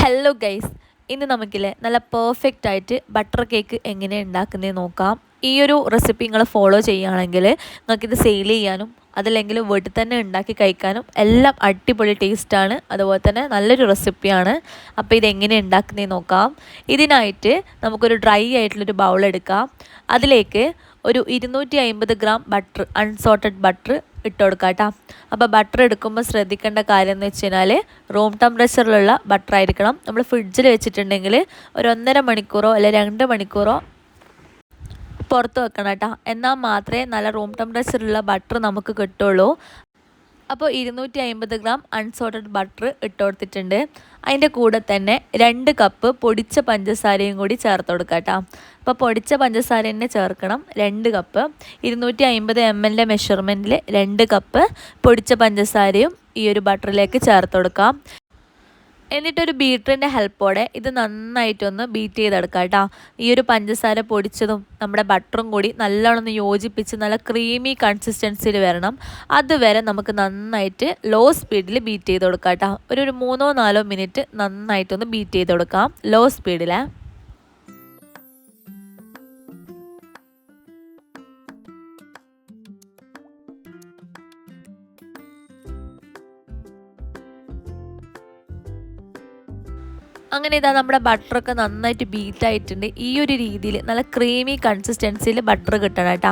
Hello guys, ഇന്ന് നമുക്കില്ലേ നല്ല perfect ആയിട്ട് ബട്ടർ കേക്ക് എങ്ങനെ ഉണ്ടാക്കുന്നത് നോക്കാം. ഈ ഒരു റെസിപ്പി നിങ്ങൾ ഫോളോ ചെയ്യുകയാണെങ്കിൽ നിങ്ങൾക്കിത് സെയിൽ ചെയ്യാനും അതല്ലെങ്കിൽ വീട്ടിൽ തന്നെ ഉണ്ടാക്കി കഴിക്കാനും എല്ലാം അടിപൊളി ടേസ്റ്റാണ്. അതുപോലെ തന്നെ നല്ലൊരു റെസിപ്പിയാണ്. അപ്പോൾ ഇതെങ്ങനെ ഉണ്ടാക്കുന്നത് നോക്കാം. ഇതിനായിട്ട് നമുക്കൊരു ഡ്രൈ ആയിട്ടുള്ളൊരു ബൗൾ എടുക്കാം. അതിലേക്ക് ഒരു 250 ഗ്രാം ബട്ടർ, അൺസോൾട്ടഡ് ബട്ടർ ഇട്ട് കൊടുക്കാം കേട്ടോ. അപ്പോൾ ബട്ടർ എടുക്കുമ്പോൾ ശ്രദ്ധിക്കേണ്ട കാര്യം എന്ന് വെച്ച് കഴിഞ്ഞാൽ റൂം ടെമ്പറേച്ചറിലുള്ള ബട്ടർ ആയിരിക്കണം. നമ്മൾ ഫ്രിഡ്ജിൽ വെച്ചിട്ടുണ്ടെങ്കിൽ ഒരു 1.5 മണിക്കൂറോ അല്ലെങ്കിൽ 2 മണിക്കൂറോ പുറത്ത് വെക്കണം കേട്ടോ. എന്നാൽ മാത്രമേ നല്ല റൂം ടെമ്പറേച്ചറിലുള്ള ബട്ടർ നമുക്ക് കിട്ടുള്ളൂ. അപ്പോൾ 250 ഗ്രാം അൺസോൾട്ടഡ് ബട്ടർ ഇട്ട് കൊടുത്തിട്ടുണ്ട്. അതിൻ്റെ കൂടെ തന്നെ 2 കപ്പ് പൊടിച്ച പഞ്ചസാരയും കൂടി ചേർത്ത് കൊടുക്കാം കേട്ടോ. അപ്പോൾ പൊടിച്ച പഞ്ചസാര തന്നെ ചേർക്കണം. 2 കപ്പ് 250 ml മെഷർമെൻറ്റിൽ 2 കപ്പ് പൊടിച്ച പഞ്ചസാരയും ഈ ഒരു ബട്ടറിലേക്ക് ചേർത്ത് കൊടുക്കാം. എന്നിട്ടൊരു ബീറ്ററിൻ്റെ ഹെൽപ്പോടെ ഇത് നന്നായിട്ടൊന്ന് ബീറ്റ് ചെയ്തെടുക്കാം കേട്ടോ. ഈ ഒരു പഞ്ചസാര പൊടിച്ചതും നമ്മുടെ ബട്ടറും കൂടി നല്ലോണം ഒന്ന് യോജിപ്പിച്ച് നല്ല ക്രീമി കൺസിസ്റ്റൻസിയിൽ വരണം. അതുവരെ നമുക്ക് നന്നായിട്ട് ലോ സ്പീഡിൽ ബീറ്റ് ചെയ്ത് കൊടുക്കാം കേട്ടോ. ഒരു 3-4 മിനിറ്റ് നന്നായിട്ടൊന്ന് ബീറ്റ് ചെയ്ത് കൊടുക്കാം ലോ സ്പീഡിൽ. അങ്ങനെ ഇതാ നമ്മുടെ ബട്ടറൊക്കെ നന്നായിട്ട് ബീറ്റായിട്ടുണ്ട്. ഈ ഒരു രീതിയിൽ നല്ല ക്രീമി കൺസിസ്റ്റൻസിയിൽ ബട്ടർ കിട്ടണം കേട്ടോ.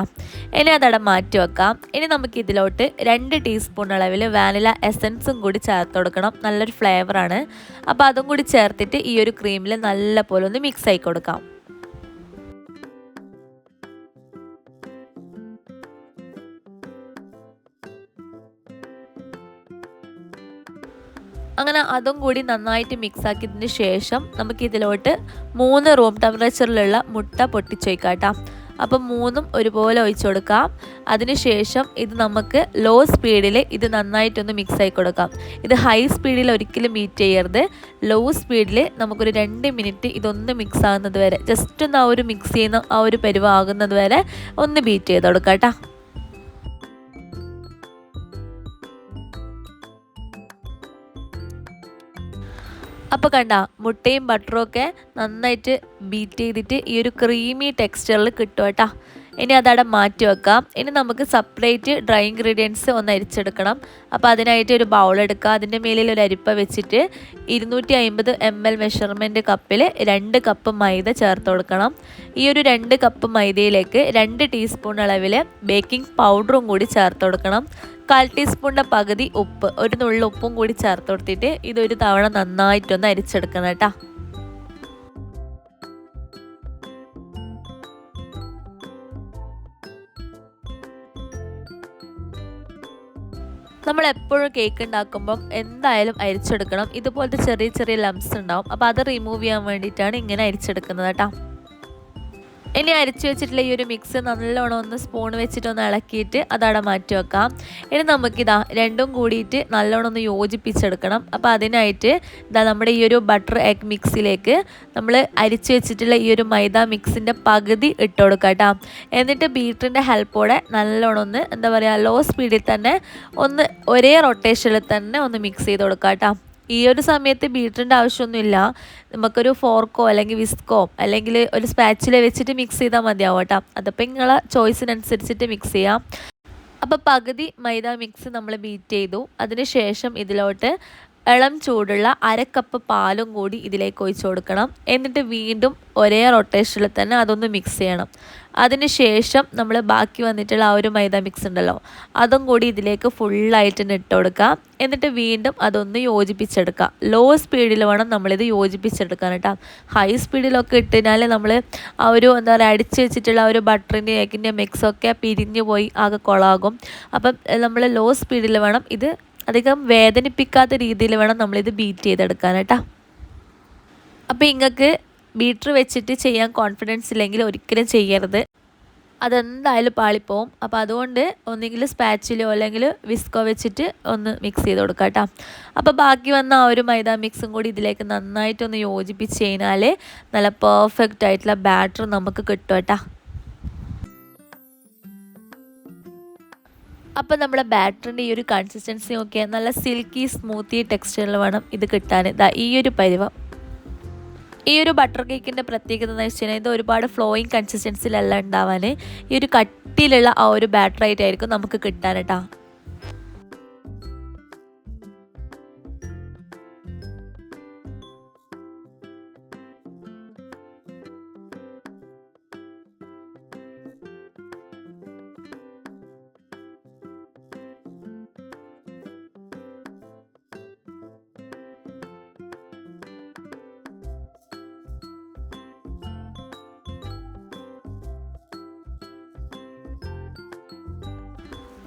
ഇനി അതവിടെ മാറ്റി വെക്കാം. ഇനി നമുക്ക് ഇതിലോട്ട് 2 ടീസ്പൂൺ അളവിൽ വാനില എസൻസും കൂടി ചേർത്ത് കൊടുക്കണം. നല്ലൊരു ഫ്ലേവറാണ്. അപ്പോൾ അതും കൂടി ചേർത്തിട്ട് ഈ ഒരു ക്രീമിൽ നല്ല പോലെ ഒന്ന് മിക്സ് ആക്കി കൊടുക്കാം. അങ്ങനെ അതും കൂടി നന്നായിട്ട് മിക്സ് ആക്കിയതിന് ശേഷം നമുക്കിതിലോട്ട് 3 റൂം ടെമ്പറേച്ചറിലുള്ള മുട്ട പൊട്ടിച്ച് വയ്ക്കാം കേട്ടോ. അപ്പം 3ഉം ഒരുപോലെ ഒഴിച്ചു കൊടുക്കാം. അതിനുശേഷം ഇത് നമുക്ക് ലോ സ്പീഡിൽ ഇത് നന്നായിട്ടൊന്ന് മിക്സ് ആക്കി കൊടുക്കാം. ഇത് ഹൈ സ്പീഡിൽ ഒരിക്കലും ബീറ്റ് ചെയ്യരുത്. ലോ സ്പീഡിൽ നമുക്കൊരു 2 മിനിറ്റ് ഇതൊന്ന് മിക്സ് ആകുന്നത് വരെ, ജസ്റ്റ് ഒന്ന് ആ ഒരു മിക്സ് ചെയ്യുന്ന ആ ഒരു പരുവാകുന്നത് വരെ ഒന്ന് ബീറ്റ് ചെയ്ത് കൊടുക്കാം കേട്ടോ. അപ്പോൾ കണ്ട മുട്ടയും ബട്ടറും ഒക്കെ നന്നായിട്ട് ബീറ്റ് ചെയ്തിട്ട് ഈ ഒരു ക്രീമി ടെക്സ്ചറിൽ കിട്ടും കേട്ടോ. ഇനി അതവിടെ മാറ്റി വെക്കാം. ഇനി നമുക്ക് സെപ്പറേറ്റ് ഡ്രൈ ഇൻഗ്രീഡിയൻസ് ഒന്ന് അരിച്ചെടുക്കണം. അപ്പോൾ അതിനായിട്ട് ഒരു ബൗൾ എടുക്കുക. അതിൻ്റെ മേലിൽ ഒരു അരിപ്പ വെച്ചിട്ട് 250 ml മെഷർമെൻറ്റ് കപ്പിൽ 2 കപ്പ് മൈദ ചേർത്ത് കൊടുക്കണം. ഈ ഒരു 2 കപ്പ് മൈദയിലേക്ക് 2 ടീസ്പൂൺ അളവിൽ ബേക്കിംഗ് പൗഡറും കൂടി ചേർത്ത് കൊടുക്കണം. 1/4 ടീസ്പൂണിൻ്റെ പകുതി ഉപ്പ്, ഒരു നുള്ളി ഉപ്പും കൂടി ചേർത്ത് കൊടുത്തിട്ട് ഇതൊരു തവണ നന്നായിട്ടൊന്ന് അരിച്ചെടുക്കണം കേട്ടോ. നമ്മൾ എപ്പോഴും കേക്ക് ഉണ്ടാക്കുമ്പം എന്തായാലും അരിച്ചെടുക്കണം. ഇതുപോലത്തെ ചെറിയ ചെറിയ ലംസ് ഉണ്ടാവും. അപ്പോൾ അത് റിമൂവ് ചെയ്യാൻ വേണ്ടിയിട്ടാണ് ഇങ്ങനെ അരിച്ചെടുക്കുന്നത് കേട്ടോ. ഇനി അരിച്ചു വെച്ചിട്ടുള്ള ഈ ഒരു മിക്സ് നല്ലോണം ഒന്ന് സ്പൂൺ വെച്ചിട്ടൊന്ന് ഇളക്കിയിട്ട് അതവിടെ മാറ്റി വെക്കാം. ഇനി നമുക്കിതാ രണ്ടും കൂടിയിട്ട് നല്ലോണം ഒന്ന് യോജിപ്പിച്ചെടുക്കണം. അപ്പോൾ അതിനായിട്ട് ഇതാ നമ്മുടെ ഈ ഒരു ബട്ടർ എഗ് മിക്സിലേക്ക് നമ്മൾ അരിച്ചു വെച്ചിട്ടുള്ള ഈ ഒരു മൈദ മിക്സിൻ്റെ പകുതി ഇട്ട് കൊടുക്കാം കേട്ടോ. എന്നിട്ട് ബീറ്ററിൻ്റെ ഹെൽപ്പോടെ നല്ലോണം ഒന്ന് എന്താ പറയുക ലോ സ്പീഡിൽ തന്നെ ഒന്ന് ഒരേ റൊട്ടേഷനിൽ തന്നെ ഒന്ന് മിക്സ് ചെയ്ത് കൊടുക്കാം കേട്ടോ. ഈ ഒരു സമയത്ത് ബീറ്ററിൻ്റെ ആവശ്യമൊന്നുമില്ല. നമുക്കൊരു ഫോർക്കോ അല്ലെങ്കിൽ വിസ്കോ അല്ലെങ്കിൽ ഒരു സ്പാച്ചില വെച്ചിട്ട് മിക്സ് ചെയ്താൽ മതിയാവും കേട്ടോ. അതപ്പോൾ നിങ്ങളെ ചോയ്സിനനുസരിച്ചിട്ട് മിക്സ് ചെയ്യാം. അപ്പോൾ പകുതി മൈദ മിക്സ് നമ്മൾ ബീറ്റ് ചെയ്തു. അതിന് ശേഷം ഇതിലോട്ട് ഇളം ചൂടുള്ള 1/2 കപ്പ് പാലും കൂടി ഇതിലേക്ക് ഒഴിച്ച് കൊടുക്കണം. എന്നിട്ട് വീണ്ടും ഒരേ റൊട്ടേഷനിൽ തന്നെ അതൊന്ന് മിക്സ് ചെയ്യണം. അതിന് ശേഷം നമ്മൾ ബാക്കി വന്നിട്ടുള്ള ആ ഒരു മൈദ മിക്സ് ഉണ്ടല്ലോ അതും കൂടി ഇതിലേക്ക് ഫുള്ളായിട്ട് ഇട്ട് കൊടുക്കാം. എന്നിട്ട് വീണ്ടും അതൊന്ന് യോജിപ്പിച്ചെടുക്കാം. ലോ സ്പീഡിൽ വേണം നമ്മളിത് യോജിപ്പിച്ചെടുക്കാൻ കേട്ടോ. ഹൈ സ്പീഡിലൊക്കെ ഇട്ടുകഴിഞ്ഞാൽ നമ്മൾ ആ ഒരു എന്താ പറയുക അടിച്ച് വെച്ചിട്ടുള്ള ആ ഒരു ബട്ടറിൻ്റെ എഗിൻ്റെ മിക്സൊക്കെ പിരിഞ്ഞു പോയി ആകെ കൊളാകും. അപ്പം നമ്മൾ ലോ സ്പീഡിൽ വേണം ഇത് അധികം വേദനിപ്പിക്കാത്ത രീതിയിൽ വേണം നമ്മളിത് ബീറ്റ് ചെയ്തെടുക്കാൻ കേട്ടോ. അപ്പോൾ നിങ്ങൾക്ക് ബീറ്റർ വെച്ചിട്ട് ചെയ്യാൻ കോൺഫിഡൻസ് ഇല്ലെങ്കിൽ ഒരിക്കലും ചെയ്യരുത്. അതെന്തായാലും പാളിപ്പോവും. അപ്പോൾ അതുകൊണ്ട് ഒന്നെങ്കിൽ സ്പാച്ചിലോ അല്ലെങ്കിൽ വിസ്കോ വെച്ചിട്ട് ഒന്ന് മിക്സ് ചെയ്ത് കൊടുക്കാം കേട്ടോ. അപ്പോൾ ബാക്കി വന്ന ആ ഒരു മൈദ മിക്സും കൂടി ഇതിലേക്ക് നന്നായിട്ടൊന്ന് യോജിപ്പിച്ച് കഴിഞ്ഞാൽ നല്ല പെർഫെക്റ്റ് ആയിട്ടുള്ള ബാറ്റർ നമുക്ക് കിട്ടും കേട്ടോ. അപ്പോൾ നമ്മുടെ ബാറ്ററിൻ്റെ ഈ ഒരു കൺസിസ്റ്റൻസി നോക്കിയാൽ നല്ല സിൽക്കി സ്മൂത്തി ടെക്സ്ചറിൽ വേണം ഇത് കിട്ടാൻ. ഇതാ ഈ ഒരു പരുവം ഈ ഒരു ബട്ടർ കേക്കിൻ്റെ പ്രത്യേകത എന്ന് വെച്ച് കഴിഞ്ഞാൽ ഇത് ഒരുപാട് ഫ്ലോയിങ് കൺസിസ്റ്റൻസിലല്ല ഉണ്ടാവാൻ, ഈ ഒരു കട്ടിയിലുള്ള ആ ഒരു ബാറ്റർ ആയിട്ടായിരിക്കും നമുക്ക് കിട്ടാൻ കേട്ടോ.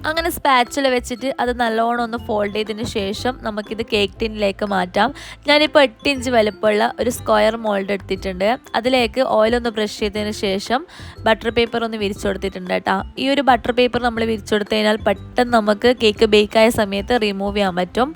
അങ്ങനെ സ്പാച്ചിൽ വെച്ചിട്ട് അത് നല്ലോണം ഒന്ന് ഫോൾഡ് ചെയ്തതിന് ശേഷം നമുക്കിത് കേക്ക് ടിന്നിലേക്ക് മാറ്റാം. ഞാനിപ്പോൾ 8 ഇഞ്ച് വലുപ്പമുള്ള ഒരു സ്ക്വയർ മോൾഡ് എടുത്തിട്ടുണ്ട്. അതിലേക്ക് ഓയിലൊന്ന് ബ്രഷ് ചെയ്തതിന് ശേഷം ബട്ടർ പേപ്പർ ഒന്ന് വിരിച്ചു കൊടുത്തിട്ടുണ്ട് കേട്ടോ. ഈ ഒരു ബട്ടർ പേപ്പർ നമ്മൾ വിരിച്ചു കൊടുത്തു കഴിഞ്ഞാൽ പെട്ടെന്ന് നമുക്ക് കേക്ക് ബേക്കായ സമയത്ത് റിമൂവ് ചെയ്യാൻ പറ്റും.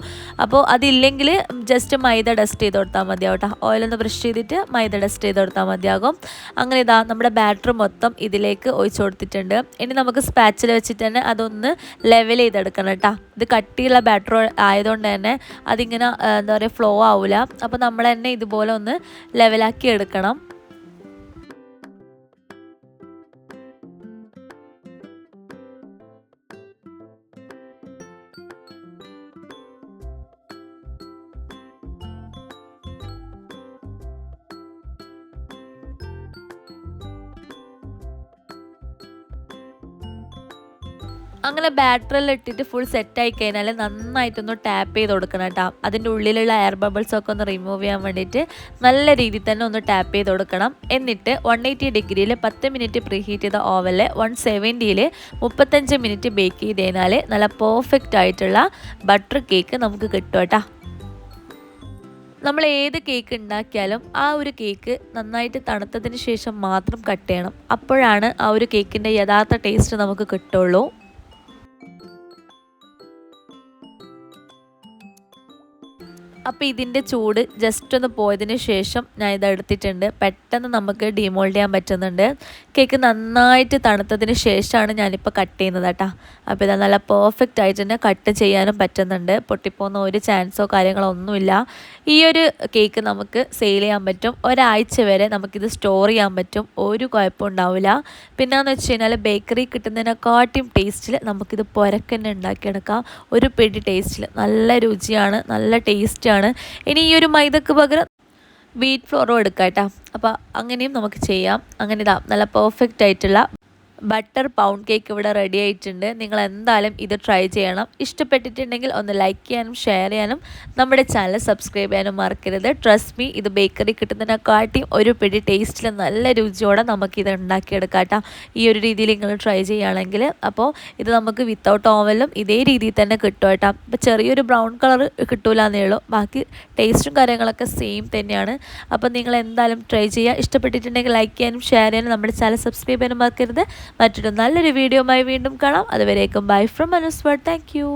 അപ്പോൾ അതില്ലെങ്കിൽ ജസ്റ്റ് മൈദ ഡസ്റ്റ് ചെയ്ത് കൊടുത്താൽ മതിയാവും കേട്ടോ. ഓയിലൊന്ന് ബ്രഷ് ചെയ്തിട്ട് മൈദ ഡസ്റ്റ് ചെയ്ത് കൊടുത്താൽ മതിയാകും. അങ്ങനെ ഇതാ നമ്മുടെ ബാറ്റർ മൊത്തം ഇതിലേക്ക് ഒഴിച്ചു കൊടുത്തിട്ടുണ്ട്. ഇനി നമുക്ക് സ്പാച്ചിൽ വെച്ചിട്ട് തന്നെ അതൊന്ന് ലെവൽ ചെയ്തെടുക്കണം കേട്ടോ. ഇത് കട്ടിയുള്ള ബാറ്റർ ആയതുകൊണ്ട് തന്നെ അതിങ്ങനെ എന്താ പറയുക ഫ്ലോ ആവില്ല. അപ്പോൾ നമ്മൾ തന്നെ ഇതുപോലെ ഒന്ന് ലെവലാക്കി എടുക്കണം. അങ്ങനെ ബാറ്ററിൽ ഇട്ടിട്ട് ഫുൾ സെറ്റായി കഴിഞ്ഞാൽ നന്നായിട്ടൊന്ന് ടാപ്പ് ചെയ്ത് കൊടുക്കണം കേട്ടോ. അതിൻ്റെ ഉള്ളിലുള്ള എയർ ബബിൾസൊക്കെ ഒന്ന് റിമൂവ് ചെയ്യാൻ വേണ്ടിയിട്ട് നല്ല രീതിയിൽ തന്നെ ഒന്ന് ടാപ്പ് ചെയ്ത് കൊടുക്കണം. എന്നിട്ട് 180 ഡിഗ്രിയിൽ 10 മിനിറ്റ് പ്രീഹീറ്റ് ചെയ്ത ഓവനിൽ 170യിൽ 35 മിനിറ്റ് ബേക്ക് ചെയ്ത് കഴിഞ്ഞാൽ നല്ല പെർഫെക്റ്റ് ആയിട്ടുള്ള ബട്ടർ കേക്ക് നമുക്ക് കിട്ടും കേട്ടോ. നമ്മൾ ഏത് കേക്ക് ഉണ്ടാക്കിയാലും ആ ഒരു കേക്ക് നന്നായിട്ട് തണുത്തതിന് ശേഷം മാത്രം കട്ട് ചെയ്യണം. അപ്പോഴാണ് ആ ഒരു കേക്കിൻ്റെ യഥാർത്ഥ ടേസ്റ്റ് നമുക്ക് കിട്ടുള്ളൂ. അപ്പോൾ ഇതിൻ്റെ ചൂട് ജസ്റ്റ് ഒന്ന് പോയതിന് ശേഷം ഞാൻ ഇതെടുത്തിട്ടുണ്ട്. പെട്ടെന്ന് നമുക്ക് ഡിമോൾഡ് ചെയ്യാൻ പറ്റുന്നുണ്ട്. കേക്ക് നന്നായിട്ട് തണുത്തതിന് ശേഷമാണ് ഞാനിപ്പോൾ കട്ട് ചെയ്യുന്നത് കേട്ടോ. അപ്പോൾ ഇത് നല്ല പെർഫെക്റ്റ് ആയിട്ട് തന്നെ കട്ട് ചെയ്യാനും പറ്റുന്നുണ്ട്. പൊട്ടിപ്പോകുന്ന ഒരു ചാൻസോ കാര്യങ്ങളോ ഒന്നുമില്ല. ഈ ഒരു കേക്ക് നമുക്ക് സെയിൽ ചെയ്യാൻ പറ്റും. ഒരാഴ്ച വരെ നമുക്കിത് സ്റ്റോർ ചെയ്യാൻ പറ്റും. ഒരു കുഴപ്പം ഉണ്ടാവില്ല. പിന്നെയെന്ന് വെച്ച് കഴിഞ്ഞാൽ ബേക്കറി കിട്ടുന്നതിനെക്കാട്ടിയും ടേസ്റ്റിൽ നമുക്കിത് പുരക്കന്നെ ഉണ്ടാക്കിയെടുക്കാം. ഒരു പിടി ടേസ്റ്റിൽ നല്ല രുചിയാണ്, നല്ല ടേസ്റ്റാണ്. ഇനി ഈ ഒരു മൈദക്ക് പകരം വീറ്റ് ഫ്ലോറും എടുക്കാം കേട്ടോ. അപ്പോൾ അങ്ങനെയും നമുക്ക് ചെയ്യാം. അങ്ങനെ ഇതാ നല്ല പെർഫെക്റ്റ് ആയിട്ടുള്ള ബട്ടർ പൗണ്ട് കേക്ക് ഇവിടെ റെഡി ആയിട്ടുണ്ട്. നിങ്ങൾ എന്തായാലും ഇത് ട്രൈ ചെയ്യണം. ഇഷ്ടപ്പെട്ടിട്ടുണ്ടെങ്കിൽ ഒന്ന് ലൈക്ക് ചെയ്യാനും ഷെയർ ചെയ്യാനും നമ്മുടെ ചാനൽ സബ്സ്ക്രൈബ് ചെയ്യാനും മറക്കരുത്. ട്രസ്റ്റ് മീ, ഇത് ബേക്കറി കിട്ടുന്നതിനെക്കാട്ടിയും ഒരു പിടി ടേസ്റ്റിൽ നല്ല രുചിയോടെ നമുക്കിത് ഉണ്ടാക്കിയെടുക്കാം കേട്ടോ. ഈ ഒരു രീതിയിൽ നിങ്ങൾ ട്രൈ ചെയ്യുകയാണെങ്കിൽ. അപ്പോൾ ഇത് നമുക്ക് വിത്തൗട്ട് ഓവനിലും ഇതേ രീതിയിൽ തന്നെ കിട്ടും കേട്ടോ. ഇപ്പോൾ ചെറിയൊരു ബ്രൗൺ കളർ കിട്ടൂലെന്നേ ഉള്ളൂ, ബാക്കി ടേസ്റ്റും കാര്യങ്ങളൊക്കെ സെയിം തന്നെയാണ്. അപ്പോൾ നിങ്ങൾ എന്തായാലും ട്രൈ ചെയ്യുക. ഇഷ്ടപ്പെട്ടിട്ടുണ്ടെങ്കിൽ ലൈക്ക് ചെയ്യാനും ഷെയർ ചെയ്യാനും നമ്മുടെ ചാനൽ സബ്സ്ക്രൈബ് ചെയ്യാനും മറക്കരുത്. മറ്റൊരു നല്ലൊരു വീഡിയോയുമായി വീണ്ടും കാണാം. അതുവരേക്കും bye from Anuswar. Thank U.